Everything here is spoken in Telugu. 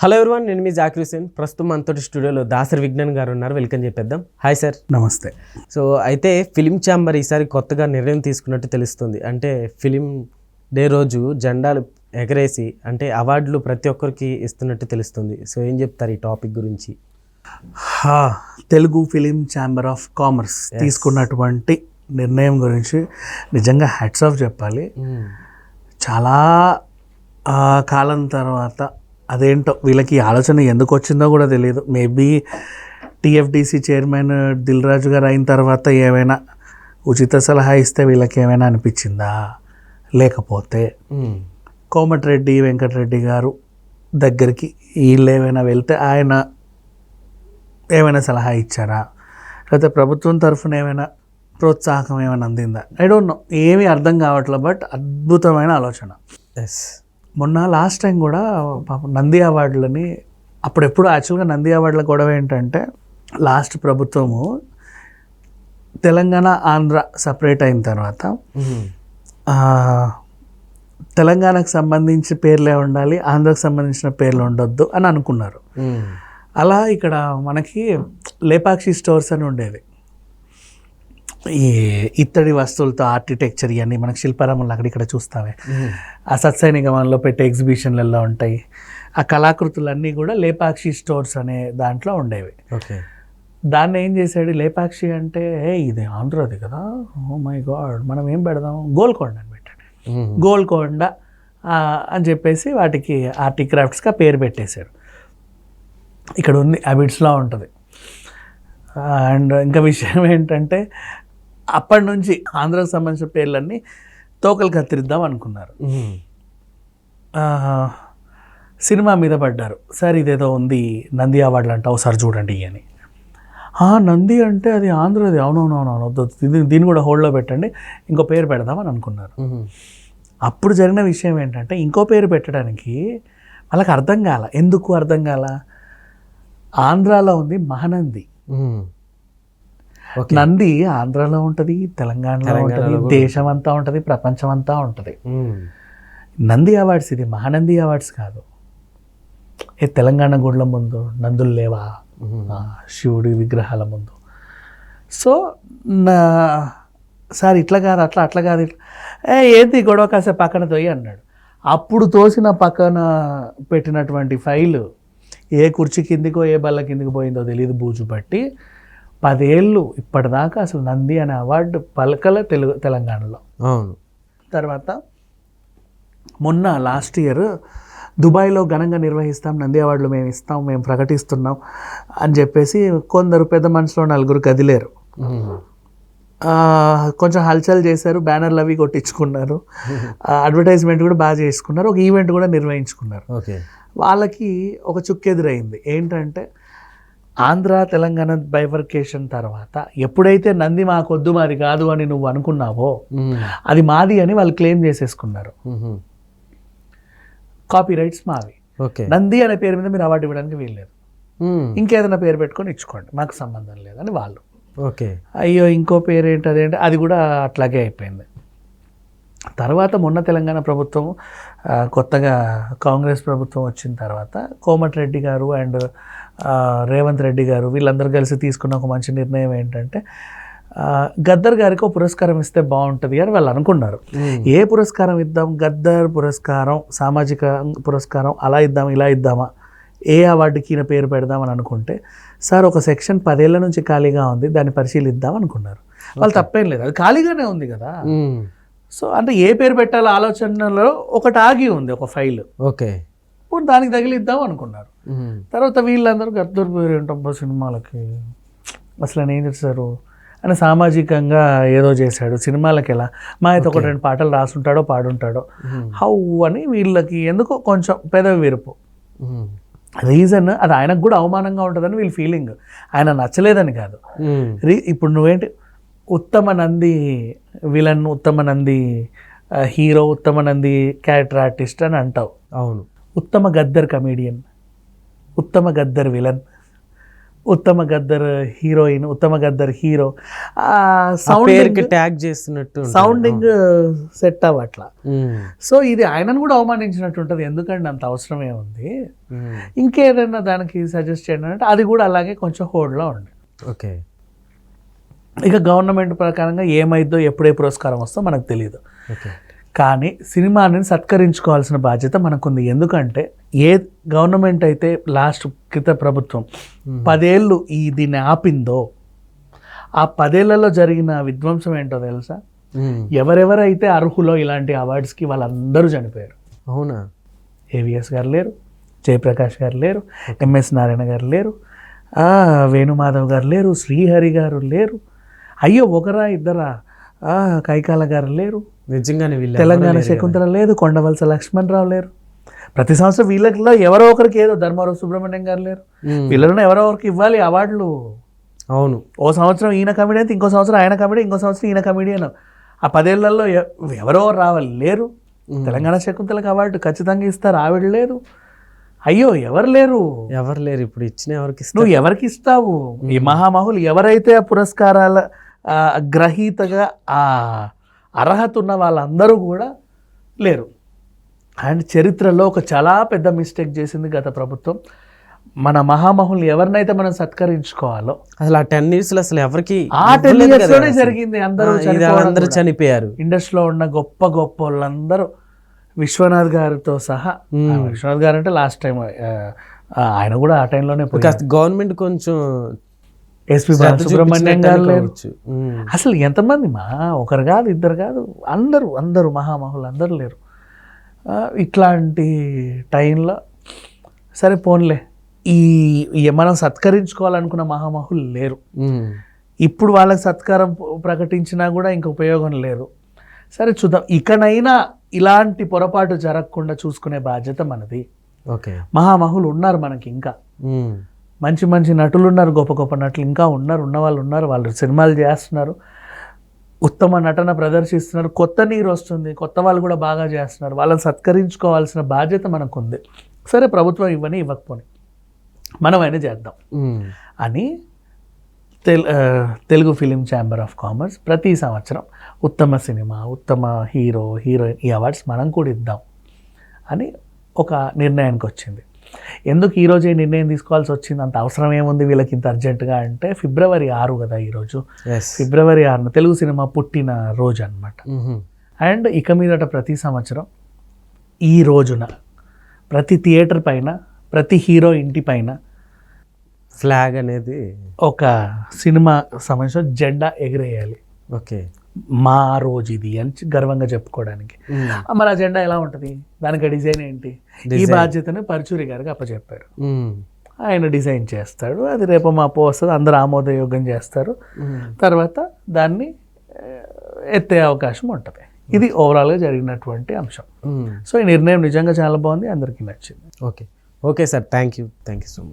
హలో ఎవరివన్, నేను మీ జాకిర్ హుసేన్. ప్రస్తుతం మనతోటి స్టూడియోలో దాసరి విజ్ఞాన్ గారు ఉన్నారు. వెల్కమ్ చెప్పేద్దాం. Hi sir. నమస్తే. సో అయితే ఫిలిం ఛాంబర్ ఈసారి కొత్తగా నిర్ణయం తీసుకున్నట్టు తెలుస్తుంది. అంటే ఫిలిం డే రోజు జెండాలు ఎగరేసి అంటే అవార్డులు ప్రతి ఒక్కరికి ఇస్తున్నట్టు తెలుస్తుంది. సో ఏం చెప్తారు ఈ టాపిక్ గురించి? Telugu film chamber of commerce తీసుకున్నటువంటి నిర్ణయం గురించి నిజంగా హ్యాట్స్ ఆఫ్ చెప్పాలి. చాలా కాలం తర్వాత అదేంటో వీళ్ళకి ఆలోచన ఎందుకు వచ్చిందో కూడా తెలియదు. మేబీ టీఎఫ్డిసి చైర్మన్ దిల్ రాజు గారు అయిన తర్వాత ఏమైనా ఉచిత సలహా ఇస్తే వీళ్ళకి ఏమైనా అనిపించిందా, లేకపోతే కోమటిరెడ్డి వెంకటరెడ్డి గారు దగ్గరికి వీళ్ళు ఏమైనా వెళ్తే ఆయన ఏమైనా సలహా ఇచ్చారా, లేకపోతే ప్రభుత్వం తరఫున ఏమైనా ప్రోత్సాహం ఏమైనా అందిందా? ఐ డోంట్ నో, ఏమీ అర్థం కావట్లేదు. బట్ అద్భుతమైన ఆలోచన. మొన్న లాస్ట్ టైం కూడా పాపం నంది అవార్డులని అప్పుడెప్పుడు యాక్చువల్గా నంది అవార్డుల గొడవ ఏంటంటే లాస్ట్ ప్రభుత్వము తెలంగాణ ఆంధ్ర సపరేట్ అయిన తర్వాత తెలంగాణకు సంబంధించిన పేర్లే ఉండాలి, ఆంధ్రకు సంబంధించిన పేర్లు ఉండొద్దు అని అనుకున్నారు. అలా ఇక్కడ మనకి లేపాక్షి స్టోర్స్ అని ఉండేది. ఈ ఇత్తడి వస్తువులతో ఆర్కిటెక్చర్ ఇవన్నీ మనకు శిల్పారామంలో అక్కడిక్కడ చూస్తామే. ఆ సత్సైనిగమంలో పెట్టే ఎగ్జిబిషన్లలో ఉంటాయి. ఆ కళాకృతులన్నీ కూడా లేపాక్షి స్టోర్స్ అనే దాంట్లో ఉండేవి. ఓకే, దాన్ని ఏం చేశాడు, లేపాక్షి అంటే ఇది ఆంధ్రది కదా, ఓ మై గాడ్ మనం ఏం పెడదాం, గోల్కొండ అని పెట్టాడు. గోల్కొండ అని చెప్పేసి వాటికి ఆర్ట్ క్రాఫ్ట్స్కి ఆ పేరు పెట్టేశారు. ఇక్కడ ఉంది, అబిడ్స్లో ఉంటుంది. అండ్ ఇంకా విషయం ఏంటంటే అప్పటి నుంచి ఆంధ్రాకు సంబంధించిన పేర్లన్నీ తోకలు కత్తిరిద్దాం అనుకున్నారు. సినిమా మీద పడ్డారు, సార్ ఇదేదో ఉంది నంది అవార్డులు అంట, ఒకసారి చూడండి అని. నంది అంటే అది ఆంధ్రది, అవునవునవునవును, దీన్ని కూడా హోల్డ్లో పెట్టండి, ఇంకో పేరు పెడదామని అనుకున్నారు. అప్పుడు జరిగిన విషయం ఏంటంటే ఇంకో పేరు పెట్టడానికి వాళ్ళకి అర్థం కాల. ఎందుకు అర్థం కాల? ఆంధ్రాలో ఉంది మహానంది. నంది ఆంధ్రాలో ఉంటుంది, తెలంగాణలో ఉంటుంది, దేశం అంతా ఉంటుంది, ప్రపంచం అంతా ఉంటుంది. నంది అవార్డ్స్ ఇది మహానంది అవార్డ్స్ కాదు. తెలంగాణ గుడ్ల ముందు నందులు లేవా, శివుడి విగ్రహాల ముందు. సో సార్ ఇట్లా కాదు, అట్లా కాదు, ఇట్లా ఏంటి గొడవ కాసే పక్కన తోయి అన్నాడు. అప్పుడు తోసిన పక్కన పెట్టినటువంటి ఫైలు ఏ కుర్చీ కిందికో ఏ బల్ల కిందికి పోయిందో తెలియదు, బూజు పట్టి 10 ఏళ్ళు ఇప్పటిదాకా అసలు నంది అనే అవార్డు పలకల తెలంగాణలో. అవును. తర్వాత మొన్న లాస్ట్ ఇయర్ దుబాయ్లో ఘనంగా నిర్వహిస్తాం, నంది అవార్డులు మేము ఇస్తాం, మేము ప్రకటిస్తున్నాం అని చెప్పేసి కొందరు పెద్ద మనుషులు 4 కదిలేరు. కొంచెం హల్చల్ చేశారు, బ్యానర్లు అవి కొట్టించుకున్నారు, అడ్వర్టైజ్మెంట్ కూడా బాగా చేసుకున్నారు, ఒక ఈవెంట్ కూడా నిర్వహించుకున్నారు. ఓకే, వాళ్ళకి ఒక చుక్కెదురైంది. ఏంటంటే ఆంధ్ర తెలంగాణ బైఫర్కేషన్ తర్వాత ఎప్పుడైతే నంది మాకొద్దు మాది కాదు అని నువ్వు అనుకున్నావో అది మాది అని వాళ్ళు క్లెయిమ్ చేసేసుకున్నారు. కాపీ రైట్స్ మావి. నంది అనే పేరు మీద మీరు అవార్డు ఇవ్వడానికి వీల్లేదు, ఇంకేదైనా పేరు పెట్టుకొని ఇచ్చుకోండి, మాకు సంబంధం లేదని వాళ్ళు. ఓకే, అయ్యో ఇంకో పేరు ఏంటి అదేంటి, అది కూడా అట్లాగే అయిపోయింది. తర్వాత మొన్న తెలంగాణ ప్రభుత్వం కొత్తగా కాంగ్రెస్ ప్రభుత్వం వచ్చిన తర్వాత కోమటిరెడ్డి గారు అండ్ రేవంత్ రెడ్డి గారు వీళ్ళందరూ కలిసి తీసుకున్న ఒక మంచి నిర్ణయం ఏంటంటే గద్దర్ గారికి ఒక పురస్కారం ఇస్తే బాగుంటుంది అని వాళ్ళు అనుకున్నారు. ఏ పురస్కారం ఇద్దాం, గద్దర్ పురస్కారం, సామాజిక పురస్కారం అలా ఇద్దాం, ఇలా ఇద్దామా, ఏ అవార్డుకి ఈయన పేరు పెడదామని అనుకుంటే సార్ ఒక సెక్షన్ 10 ఏళ్ల నుంచి ఖాళీగా ఉంది, దాన్ని పరిశీలిద్దాం అనుకున్నారు. వాళ్ళు తప్పేం లేదు, అది ఖాళీగానే ఉంది కదా. సో అంటే ఏ పేరు పెట్టాలో ఆలోచనలో ఒకటి ఆగి ఉంది, ఒక ఫైల్. ఓకే, ఇప్పుడు దానికి తగిలిద్దాం అనుకున్నారు. తర్వాత వీళ్ళందరూ గద్దర్ పేరు ఏంటబ్బా సినిమాలకి, అసలు ఆయన ఏం చేశారు అని సామాజికంగా ఏదో చేశాడు, సినిమాలకి ఎలా మా అయితే 1-2 పాటలు రాసుంటాడో పాడుంటాడో హౌ అని వీళ్ళకి ఎందుకో కొంచెం పెదవి విరుపు. రీజన్ అది ఆయనకు కూడా అవమానంగా ఉంటుందని వీళ్ళ ఫీలింగ్, ఆయన నచ్చలేదని కాదు. ఇప్పుడు నువ్వేంటి ఉత్తమ నంది విలన్, ఉత్తమ నంది హీరో, ఉత్తమ నంది క్యారెక్టర్ ఆర్టిస్ట్ అని అంటావు. అవును. ఉత్తమ గద్దర్ కమేడియన్, ఉత్తమ గద్దర్ విలన్, ఉత్తమ గద్దర్ హీరోయిన్, ఉత్తమ గద్దర్ హీరో, పేరుకి ట్యాగ్ చేస్తున్నట్టు ఉంటుంది. సౌండింగ్ సెట్ అవ్వట్లా. మ్మ్. సో ఇది ఆయనను కూడా అవమానించినట్టు ఉంటుంది. ఎందుకంటే అంత అవసరమే ఉంది, మ్మ్. ఇంకేదైనా దానికి సజెస్ట్ చేయండి అంటే అది కూడా అలాగే కొంచెం హోల్డ్లో ఉంది. ఓకే. ఇక గవర్నమెంట్ ప్రకారంగా ఏమైద్దో ఎప్పుడే పురస్కారం వస్తో మనకు తెలియదు. ఓకే. కానీ సినిమాని సత్కరించుకోవాల్సిన బాధ్యత మనకుంది. ఎందుకంటే ఏ గవర్నమెంట్ అయితే లాస్ట్ క్రిత ప్రభుత్వం 10 ఏళ్ళు దీన్ని ఆపిందో, ఆ 10 ఏళ్లలో జరిగిన విధ్వంసం ఏంటో తెలుసా? మ్మ్. ఎవరెవరైతే అర్హులో ఇలాంటి అవార్డ్స్కి వాళ్ళందరూ చనిపోయారు. అవునా? ఏవిఎస్ గారు లేరు, జయప్రకాష్ గారు లేరు, ఎంఎస్ నారాయణ గారు లేరు, వేణుమాధవ్ గారు లేరు, శ్రీహరి గారు లేరు, అయ్యో ఒకరా ఇద్దరా, కైకాల గారు లేరు, నిజంగానే వీళ్ళు తెలంగాణ శకుంతల లేదు, కొండవలస లక్ష్మణరావు లేరు. ప్రతి సంవత్సరం వీళ్ళలో ఎవరో ఒకరికి ఏదో ధర్మారావు సుబ్రహ్మణ్యం గారు లేరు. వీళ్ళలో ఎవరో ఒకరికి ఇవ్వాలి అవార్డులు. అవును. ఓ సంవత్సరం ఈయన కమిడీ అయితే ఇంకో సంవత్సరం ఆయన కమిడీ, ఇంకో సంవత్సరం ఈయన కమిడియన్. ఆ 10 ఏళ్లలో ఎవరో రావాలి, లేరు. తెలంగాణ శకుంతలకు అవార్డు ఖచ్చితంగా ఇస్తారు, ఆవిడ లేదు. అయ్యో ఎవరు లేరు, ఎవరు లేరు. ఇప్పుడు ఇచ్చిన ఎవరికి నువ్వు ఎవరికి ఇస్తావు? ఈ మహామహులు ఎవరైతే ఆ పురస్కారాల గ్రహీతగా ఆ అర్హత ఉన్న వాళ్ళందరూ కూడా లేరు. అండ్ చరిత్రలో ఒక చాలా పెద్ద మిస్టేక్ చేసింది గత ప్రభుత్వం. మన మహామహులు ఎవరినైతే మనం సత్కరించుకోవాలో అసలు ఆ 10 years అసలు ఎవరికి ఆ 10 years లోనే జరిగింది. అందరూ చనిపోయారు. ఇండస్ట్రీలో ఉన్న గొప్ప గొప్ప వాళ్ళందరూ విశ్వనాథ్ గారితో సహా. విశ్వనాథ్ గారు అంటే లాస్ట్ టైం ఆయన కూడా ఆ టైంలోనే గవర్నమెంట్ కొంచెం ఎస్పి బాలసుబ్రహ్మణ్యం గారు లేరు. అసలు ఎంతమంది ఒకరు కాదు, ఇద్దరు కాదు, అందరూ మహామహులు అందరూ లేరు. ఇట్లాంటి టైంలో సరే పోన్లే, మనం సత్కరించుకోవాలనుకున్న మహామహులు లేరు. ఇప్పుడు వాళ్ళకి సత్కారం ప్రకటించినా కూడా ఇంక ఉపయోగం లేదు. సరే చూద్దాం, ఇకనైనా ఇలాంటి పొరపాటు జరగకుండా చూసుకునే బాధ్యత మనది. ఓకే. మహామహులు ఉన్నారు మనకి, ఇంకా మంచి మంచి నటులు ఉన్నారు, గొప్ప గొప్ప నటులు ఇంకా ఉన్నవాళ్ళు ఉన్నారు. వాళ్ళు సినిమాలు చేస్తున్నారు, ఉత్తమ నటన ప్రదర్శిస్తున్నారు, కొత్త నీరు వస్తుంది, కొత్త వాళ్ళు కూడా బాగా చేస్తున్నారు. వాళ్ళని సత్కరించుకోవాల్సిన బాధ్యత మనకు ఉంది. సరే ప్రభుత్వం ఇవ్వకపోని మనమైనా చేద్దాం అని Telugu film chamber of commerce ప్రతి సంవత్సరం ఉత్తమ సినిమా, ఉత్తమ హీరో, హీరోయిన్ ఈ అవార్డ్స్ మనం కూడా ఇద్దాం అని ఒక నిర్ణయానికి వచ్చింది. ఎందుకు ఈరోజు ఈ నిర్ణయం తీసుకోవాల్సి వచ్చింది, అంత అవసరం ఏముంది వీళ్ళకి ఇంత అర్జెంటుగా అంటే February 6 కదా ఈరోజు. February 6 తెలుగు సినిమా పుట్టిన రోజు అనమాట. అండ్ ఇక మీదట ప్రతి సంవత్సరం ఈ రోజున ప్రతి థియేటర్ పైన, ప్రతి హీరో ఇంటి పైన ఫ్లాగ్ అనేది ఒక సినిమా సంబంధించిన జెండా ఎగిరేయాలి. ఓకే. మా రోజు ఇది అని గర్వంగా చెప్పుకోవడానికి. మరి ఆ జెండా ఎలా ఉంటుంది, దానికి డిజైన్ ఏంటి, ఈ బాధ్యతను పరుచూరి గారికి అప్పచెప్పారు. ఆయన డిజైన్ చేస్తాడు, అది రేపు మాపో వస్తుంది, అందరూ ఆమోదయోగం చేస్తారు, తర్వాత దాన్ని ఎత్తే అవకాశం ఉంటుంది. ఇది ఓవరాల్గా జరిగినటువంటి అంశం. సో ఈ నిర్ణయం నిజంగా చాలా బాగుంది, అందరికీ నచ్చింది. Okay sir, thank you so much.